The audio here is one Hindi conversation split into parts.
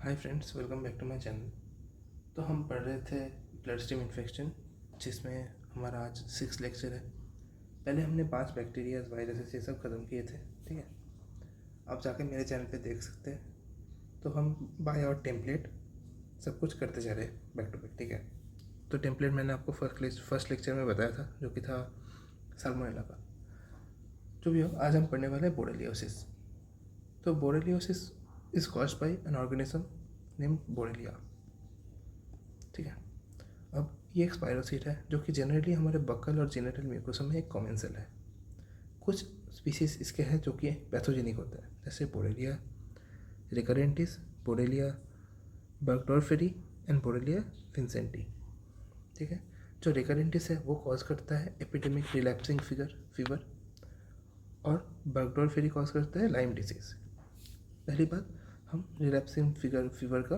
Hi friends, welcome back to my channel. तो हम पढ़ रहे थे ब्लड स्ट्रीम इन्फेक्शन, जिसमें हमारा आज 6 लेक्चर है। पहले हमने 5 बैक्टीरिया वायरसेस ये सब ख़त्म किए थे, ठीक है। आप जाकर मेरे चैनल पे देख सकते हैं। तो हम बाय और टेम्पलेट सब कुछ करते जा रहे हैं बैक टू बैक, ठीक है। तो टेम्पलेट मैंने आपको फर्स्ट लेक्चर में बताया था, जो कि था साल्मोनेला का। जो भी हो, आज हम पढ़ने वाले हैं बोरेलियोसिस। तो borreliosis is caused bye an organism named Borrelia, ठीक है। अब ये एक स्पायरोसीट है जो कि जनरली हमारे बक्कल और जेनिटल म्यूकोसा में एक कॉमन सेल है। कुछ स्पीसीज इसके हैं जो कि पैथोजेनिक होता है, जैसे Borrelia रिकरेंटिस, Borrelia बर्गडॉर्फेरी and Borrelia Vincenti, ठीक है। जो रिकरेंटिस है वो कॉज करता है एपिडेमिक रिलैप्सिंग फीवर और बर्गडॉर्फेरी कॉज करता है लाइम डिसीज। पहली बात, हम रिलैप्सिंग फीवर का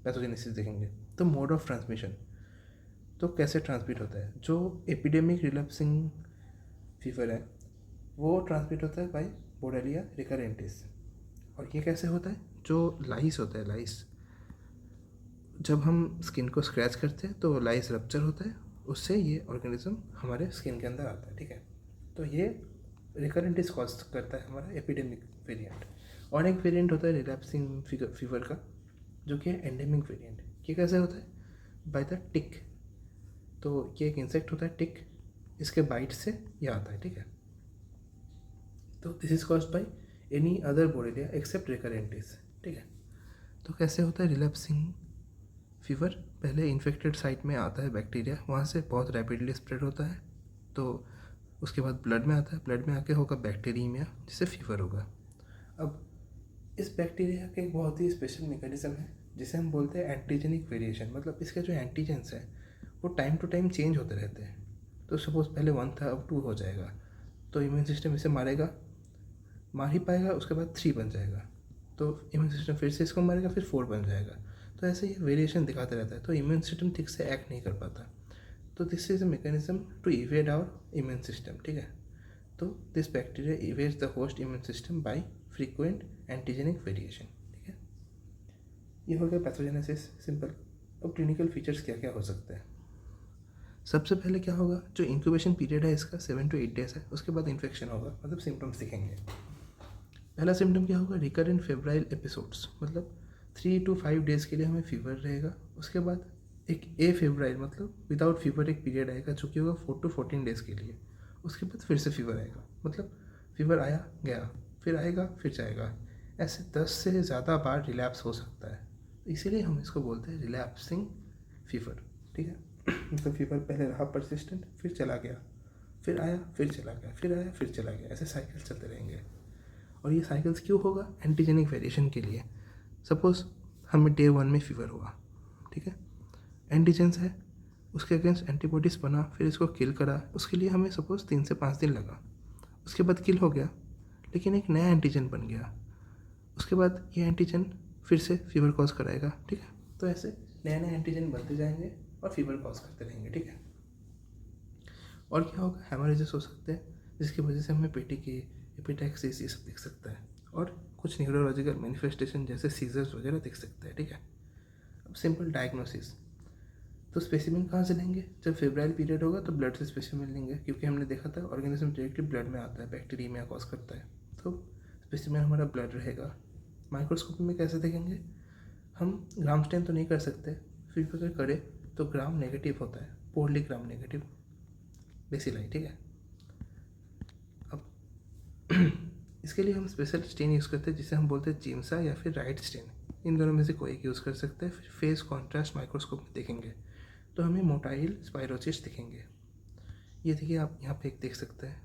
पैथोजेनेसिस देखेंगे। तो मोड ऑफ ट्रांसमिशन, तो कैसे ट्रांसमिट होता है। जो एपिडेमिक रिलैप्सिंग फीवर है वो ट्रांसमिट होता है बाय बोरेलिया रिकरेंटिस। और ये कैसे होता है, जो लाइस होता है, लाइस जब हम स्किन को स्क्रैच करते हैं तो लाइस रप्चर होता है, उससे ये ऑर्गेनिज्म हमारे स्किन के अंदर आता है, ठीक है। तो ये रिकरेंटिस कॉज करता है हमारा एपिडेमिक वेरिएंट। और एक वेरिएंट होता है रिलैप्सिंग फीवर का, जो कि है एंडेमिक वेरिएंट। ये कैसे होता है, बाय द टिक। तो ये एक इंसेक्ट होता है टिक, इसके बाइट से ये आता है, ठीक है। तो this is caused by any other Borrelia except recurrentis, ठीक है। तो कैसे होता है रिलैप्सिंग फीवर, पहले इन्फेक्टेड साइट में आता है बैक्टीरिया, वहाँ से बहुत रैपिडली स्प्रेड होता है। तो उसके बाद ब्लड में आता है, ब्लड में आके होगा बैक्टीरियमिया, जिससे फीवर होगा। अब इस बैक्टीरिया का एक बहुत ही स्पेशल मैकेनिज्म है जिसे हम बोलते हैं एंटीजेनिक वेरिएशन। मतलब इसके जो एंटीजेंस हैं वो टाइम टू टाइम चेंज होते रहते हैं। तो सपोज पहले 1 था, अब 2 हो जाएगा, तो इम्यून सिस्टम इसे मार ही पाएगा, उसके बाद 3 बन जाएगा, तो इम्यून सिस्टम फिर से इसको मारेगा, फिर 4 बन जाएगा। तो ऐसे ही वेरिएशन दिखाते रहता है, तो इम्यून सिस्टम ठीक से एक्ट नहीं कर पाता। तो this is a mechanism to evade our immune system, ठीक है। तो this bacteria evades the host immune system by frequent antigenic variation, ठीक है। ये हो गया पैथोजेनेसिस, सिंपल। अब क्लिनिकल फीचर्स क्या क्या हो सकते हैं। सबसे पहले क्या होगा, जो इंक्यूबेशन पीरियड है इसका 7 to 8 डेज है, उसके बाद इन्फेक्शन होगा, मतलब सिम्टम्स दिखेंगे। पहला सिम्टम क्या होगा, रिकरेंट फेब्राइल एपिसोड्स, मतलब 3 to 5 डेज़ के लिए हमें फीवर रहेगा। उसके बाद एक ए फेब्राइल मतलब विदाउट फीवर एक पीरियड आएगा जो कि होगा 4 to 14 डेज़ के लिए। उसके बाद फिर से फीवर आएगा, मतलब फीवर आया गया, फिर आएगा फिर जाएगा। ऐसे 10 से ज़्यादा बार रिलैप्स हो सकता है, इसीलिए हम इसको बोलते हैं रिलैप्सिंग फीवर, ठीक है। मतलब फीवर पहले रहा परसिस्टेंट, फिर चला गया, फिर आया फिर चला गया, फिर आया फिर चला गया, ऐसे साइकिल चलते रहेंगे। और ये साइकिल्स क्यों होगा, एंटीजेनिक वेरिएशन के लिए। सपोज हमें डे 1 में फीवर हुआ, ठीक है, एंटीजेंस है, उसके अगेंस्ट एंटीबॉडीज़ बना, फिर इसको किल करा, उसके लिए हमें सपोज 3 से 5 दिन लगा। उसके बाद किल हो गया, लेकिन एक नया एंटीजन बन गया, उसके बाद ये एंटीजन फिर से फीवर कॉज कराएगा, ठीक है। तो ऐसे नए नए एंटीजन बनते जाएंगे और फीवर कॉज करते रहेंगे, ठीक है। और क्या होगा, हेमोरेजेस हो सकते हैं, जिसकी वजह से हमें पेटी की एपिटैक्सिस ये सब दिख सकता है, और कुछ न्यूरोलॉजिकल मैनिफेस्टेशन जैसे सीजर्स वगैरह दिख सकते हैं, ठीक है। अब सिंपल डायग्नोसिस, तो स्पेसिमेन कहाँ से लेंगे, जब फेब्राइल पीरियड होगा तो ब्लड से स्पेसिमेन लेंगे, क्योंकि हमने देखा था ऑर्गेनिज्म डायरेक्टली ब्लड में आता है, बैक्टीरिया कॉज करता है। तो स्पेसिमेन हमारा ब्लड रहेगा। माइक्रोस्कोपी में कैसे देखेंगे, हम ग्राम स्टेन तो नहीं कर सकते, फिर भी अगर करें तो ग्राम नेगेटिव होता है, पोरली ग्राम नेगेटिव बेसिलाई, ठीक है। अब इसके लिए हम स्पेशल स्टेन यूज़ करते हैं जिसे हम बोलते हैं जिम्सा या फिर राइट स्टेन। इन दोनों में से कोई एक यूज़ कर सकते हैं। फिर फेस कॉन्ट्रास्ट माइक्रोस्कोप में देखेंगे तो हमें मोटाइल स्पाइरोसिस दिखेंगे। ये देखिए, आप यहाँ पे एक देख सकते हैं,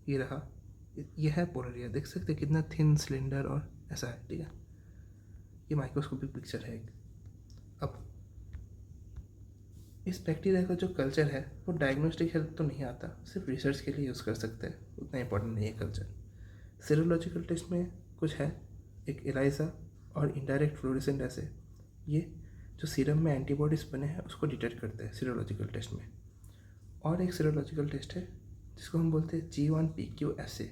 ये रहा, ये है पोलरिया, देख सकते हैं कितना थिन सिलेंडर और ऐसा है, ठीक है। ये माइक्रोस्कोपिक पिक्चर है एक। अब इस बैक्टीरिया का जो कल्चर है वो डायग्नोस्टिक हेल्प तो नहीं आता, सिर्फ रिसर्च के लिए यूज़ कर सकते हैं, उतना इंपॉर्टेंट नहीं है कल्चर। सीरोलॉजिकल टेस्ट में कुछ है, एक एलाइजा और इनडायरेक्ट फ्लोरेसेंट ऐसे, ये जो सीरम में एंटीबॉडीज़ बने हैं उसको डिटेक्ट करते हैं सीरोलॉजिकल टेस्ट में। और एक सीरोलॉजिकल टेस्ट है जिसको हम बोलते हैं G1PQ ऐसे।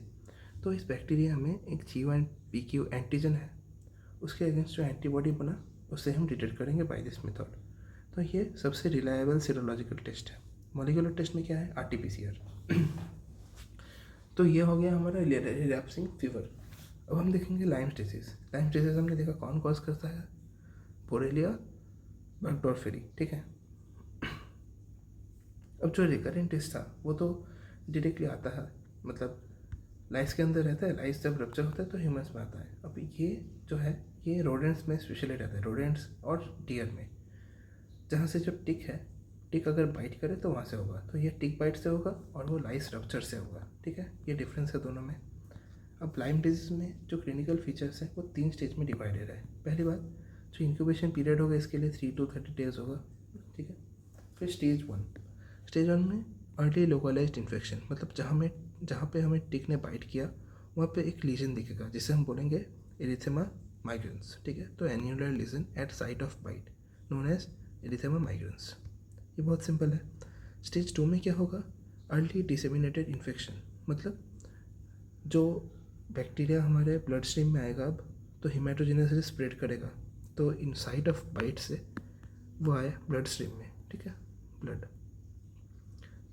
तो इस बैक्टीरिया में एक G1PQ एंटीजन है, उसके अगेंस्ट जो एंटीबॉडी बना उससे हम डिटेक्ट करेंगे बाय दिस मेथड। तो ये सबसे रिलायबल सीरोलॉजिकल टेस्ट है। मॉलिक्यूलर टेस्ट में क्या है, RT-PCR। तो ये हो गया हमारा रिलैप्सिंग फीवर। अब हम देखेंगे लाइम्स डिजीज़। लाइम्स डिजीज़ हमने देखा कौन कॉज करता है, बोरेलिया बर्गडॉर्फेरी, ठीक है। अब जो रिकरेंट टेस्ट था वो तो डायरेक्टली आता है, मतलब लाइस के अंदर रहता है, लाइस जब रप्चर होता है तो ह्यूमन्स में आता है। अब ये जो है ये रोडेंट्स में स्पेशली रहता है, रोडेंट्स और डियर में, जहाँ से जब टिक है, टिक अगर बाइट करे तो वहाँ से होगा, तो ये टिक बाइट से होगा और वो लाइस रप्चर से होगा, ठीक है। ये डिफरेंस है दोनों में। अब लाइम डिजीज़ में जो क्लिनिकल फीचर्स हैं वो 3 स्टेज में डिवाइडेड है। पहली बात, जो इंक्यूबेशन पीरियड होगा इसके लिए 3 to 30 डेज होगा, ठीक है। फिर स्टेज 1 में अर्ली लोकलाइज्ड इन्फेक्शन, मतलब जहाँ पे हमें टिक ने बाइट किया वहाँ पे एक लीजन दिखेगा जिसे हम बोलेंगे एरिथेमा माइग्रेंस, ठीक है। तो annular lesion at site of bite known as erythema migrans. ये बहुत सिंपल है। स्टेज 2 में क्या होगा, अर्ली डिसेमिनेटेड इन्फेक्शन, मतलब जो बैक्टीरिया हमारे ब्लड स्ट्रीम में आएगा अब तो हिमेटोजेनेसिस स्प्रेड करेगा, तो इन साइट ऑफ बाइट से वो आए ब्लड स्ट्रीम में, ठीक है, ब्लड।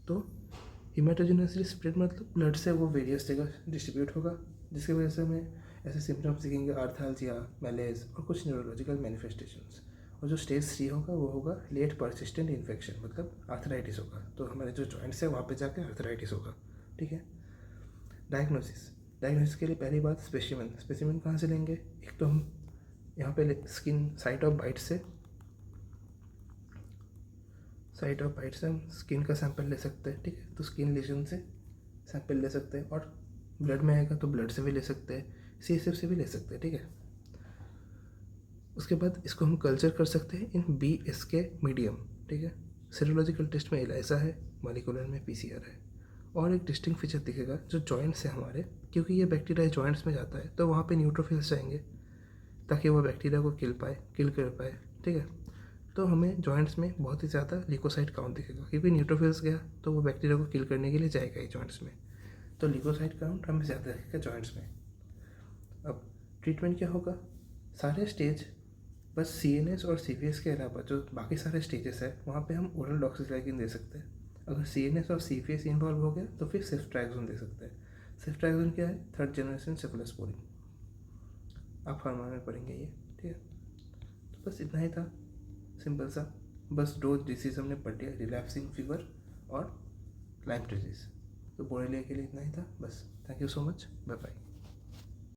तो हिमेटोजेनेसिस स्प्रेड मतलब ब्लड से वो वेरियस जगह डिस्ट्रीब्यूट होगा, जिसकी वजह से हमें ऐसे सिम्टम्स दिखेंगे, आर्थाल्जिया, मैलेज और कुछ न्यूरोलॉजिकल मैनिफेस्टेशंस। और जो स्टेज 3 होगा वो होगा लेट परसिस्टेंट इन्फेक्शन, मतलब आर्थराइटिस होगा, तो हमारे जो जॉइंट्स है वहाँ पे जाके आर्थराइटिस होगा, ठीक है। डायग्नोसिस के लिए पहली बात स्पेसिमेन कहाँ से लेंगे, एक तो हम यहाँ पे स्किन साइट ऑफ बाइट से हम स्किन का सैंपल ले सकते हैं, ठीक है। तो स्किन लेजन से सैंपल ले सकते हैं, और ब्लड में आएगा तो ब्लड से भी ले सकते हैं, CSF से भी ले सकते हैं, ठीक है। उसके बाद इसको हम कल्चर कर सकते हैं इन BSK मीडियम, ठीक है। सीरोलॉजिकल टेस्ट में ELISA है, मॉलिक्यूलर में PCR है। और एक डिस्टिंक्ट फीचर दिखेगा जो जॉइंट्स है हमारे, क्योंकि ये बैक्टीरिया जॉइंट्स में जाता है तो वहाँ पे न्यूट्रोफिल्स जाएंगे ताकि वो बैक्टीरिया को किल कर पाए, ठीक है। तो हमें जॉइंट्स में बहुत ही ज़्यादा ल्यूकोसाइट काउंट दिखेगा, क्योंकि न्यूट्रोफिल्स गया तो वो बैक्टीरिया को किल करने के लिए जाएगा ही जॉइंट्स में, तो ल्यूकोसाइट काउंट हमें ज़्यादा दिखेगा जॉइंट्स में। अब ट्रीटमेंट क्या होगा, सारे स्टेज बस CNS और CVS के अलावा जो बाकी सारे स्टेजेस है वहाँ पे हम ओरल डॉक्सीसाइक्लिन दे सकते हैं। अगर CNS और CVS इन्वॉल्व हो गया तो फिर सेफ्ट्रैक्सोन दे सकते हैं। सेफ्ट्रैक्सोन क्या है, 3rd जनरेशन सेफलोस्पोरिन, आप फार्मा में पढ़ेंगे ये, ठीक है। तो बस इतना ही था, सिंपल सा, बस 2 डिसीज़ हमने पढ़ लिया, रिलैप्सिंग फीवर और लाइम डिजीज़। तो बोरेलिया के लिए इतना ही था बस। Thank you so much, bye bye.